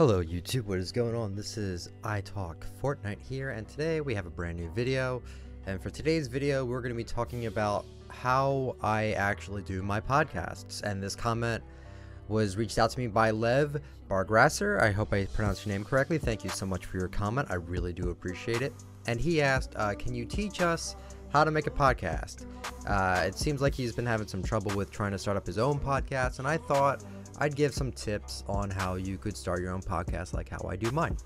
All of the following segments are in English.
Hello YouTube, what is going on? This is ITalkFortnite here, and today we have a brand new video. And for today's video, we're going to be talking about how I actually do my podcasts. And this comment was reached out to me by Lev Bargraser. I hope I pronounced your name correctly. Thank you so much for your comment. I really do appreciate it. And he asked, can you teach us how to make a podcast? It seems like he's been having some trouble with trying to start up his own podcast, and I thought I'd give some tips on how you could start your own podcast like how I do mine.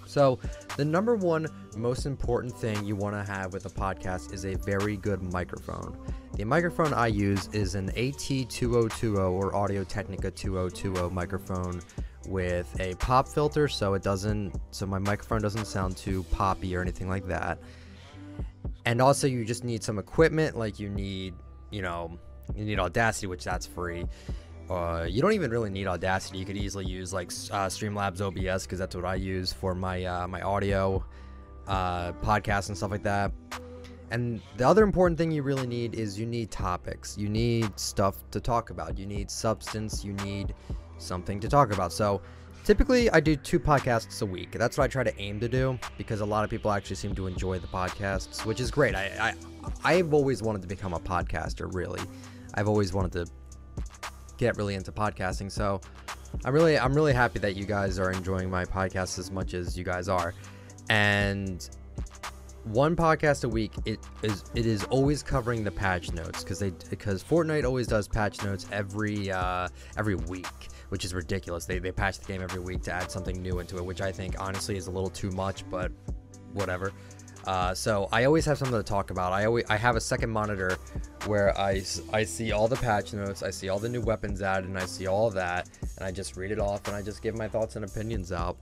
So the number one most important thing you want to have with a podcast is a very good microphone. The microphone I use is an AT2020 or Audio-Technica 2020 microphone with a pop filter, so my microphone doesn't sound too poppy or anything like that. And also you just need some equipment, like you need Audacity, which that's free. You don't even really need Audacity. You could easily use like Streamlabs OBS, because that's what I use for my my audio podcasts and stuff like that. And the other important thing you really need is you need topics. You need stuff to talk about. You need substance. You need something to talk about. So typically I do 2 podcasts a week. That's what I try to aim to do, because a lot of people actually seem to enjoy the podcasts, which is great. I've always wanted to become a podcaster, really. I've always wanted to get really into podcasting, so I'm really happy that you guys are enjoying my podcast as much as you guys are. And 1 podcast a week, it is always covering the patch notes, because Fortnite always does patch notes every week, which is ridiculous. They patch the game every week to add something new into it, which I think honestly is a little too much, but whatever. So I always have something to talk about. I have a second monitor where I see all the patch notes, I see all the new weapons added, and I see all of that, and I just read it off and I just give my thoughts and opinions out.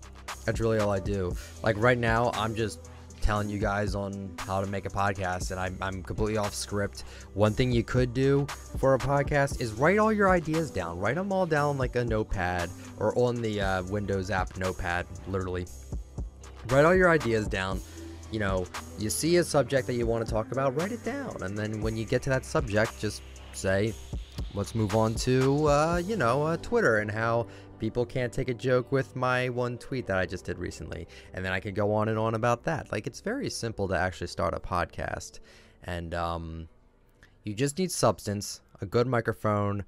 That's really all I do. Like right now, I'm just telling you guys on how to make a podcast, and I'm completely off script. One thing you could do for a podcast is write all your ideas down. Write them all down like a notepad, or on the Windows app Notepad, literally. Write all your ideas down. You see a subject that you want to talk about, write it down, and then when you get to that subject, just say, let's move on to Twitter, and how people can't take a joke with my one tweet that I just did recently, and then I could go on and on about that. Like, it's very simple to actually start a podcast, and you just need substance, a good microphone,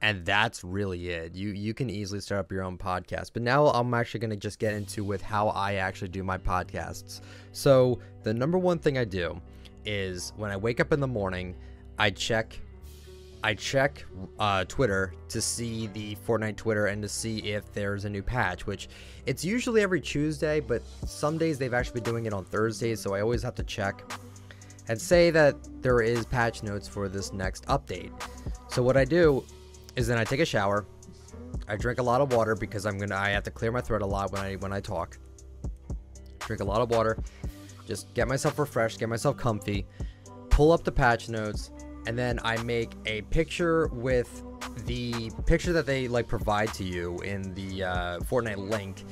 and that's really it. You can easily start up your own podcast. But now I'm actually going to just get into with how I actually do my podcasts. So the number one thing I do is when I wake up in the morning, I check Twitter to see the Fortnite Twitter and to see if there's a new patch, which it's usually every Tuesday, but some days they've actually been doing it on Thursdays, so I always have to check and say that there is patch notes for this next update. So what I do is then I take a shower, I drink a lot of water, because I have to clear my throat a lot when I talk. Drink a lot of water, just get myself refreshed, get myself comfy, pull up the patch notes, and then I make a picture with the picture that they provide to you in the Fortnite link.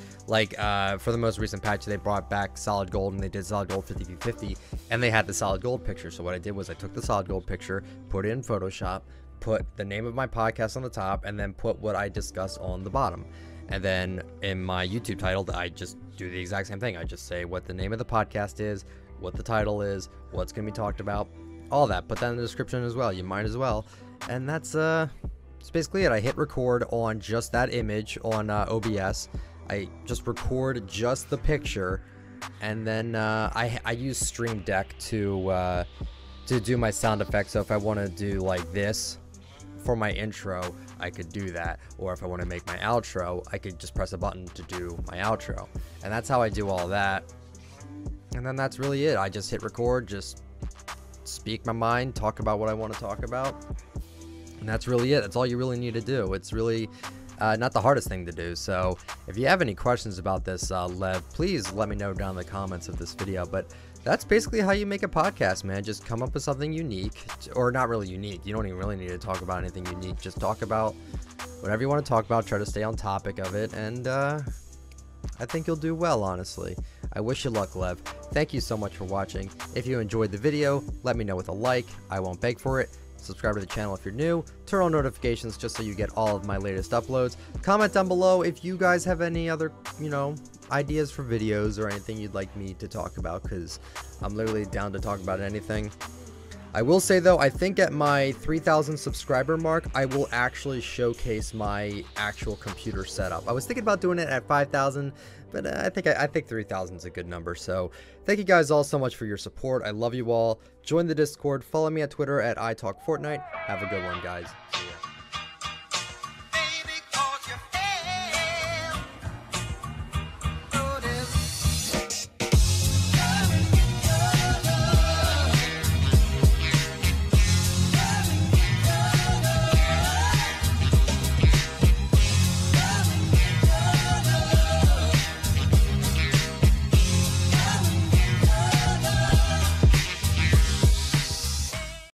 For the most recent patch, they brought back solid gold, and they did solid gold 50v50, and they had the solid gold picture. So what I did was I took the solid gold picture, put it in Photoshop, put the name of my podcast on the top, and then put what I discuss on the bottom. And then in my YouTube title, I just do the exact same thing. I just say what the name of the podcast is, what the title is, what's going to be talked about, all that. Put that in the description as well. You might as well. And that's basically it. I hit record on just that image on OBS. I just record just the picture, and then I use Stream Deck to do my sound effects. So if I want to do like this for my intro, I could do that, or if I want to make my outro, I could just press a button to do my outro. And that's how I do all that. And then that's really it. I just hit record, just speak my mind, talk about what I want to talk about, and that's really it. That's all you really need to do. It's really not the hardest thing to do. So if you have any questions about this, Lev, please let me know down in the comments of this video. But that's basically how you make a podcast, man. Just come up with something unique, or not really unique. You don't even really need to talk about anything unique. Just talk about whatever you want to talk about. Try to stay on topic of it, and I think you'll do well, honestly. I wish you luck, Lev. Thank you so much for watching. If you enjoyed the video, let me know with a like. I won't beg for it. subscribe to the channel if you're new, turn on notifications just so you get all of my latest uploads. Comment down below if you guys have any other, ideas for videos or anything you'd like me to talk about, because I'm literally down to talk about anything. I will say though, I think at my 3,000 subscriber mark, I will actually showcase my actual computer setup. I was thinking about doing it at 5,000, but I think 3,000 is a good number. So thank you guys all so much for your support. I love you all. Join the Discord. Follow me at Twitter at ITalkFortnite. Have a good one, guys. See ya.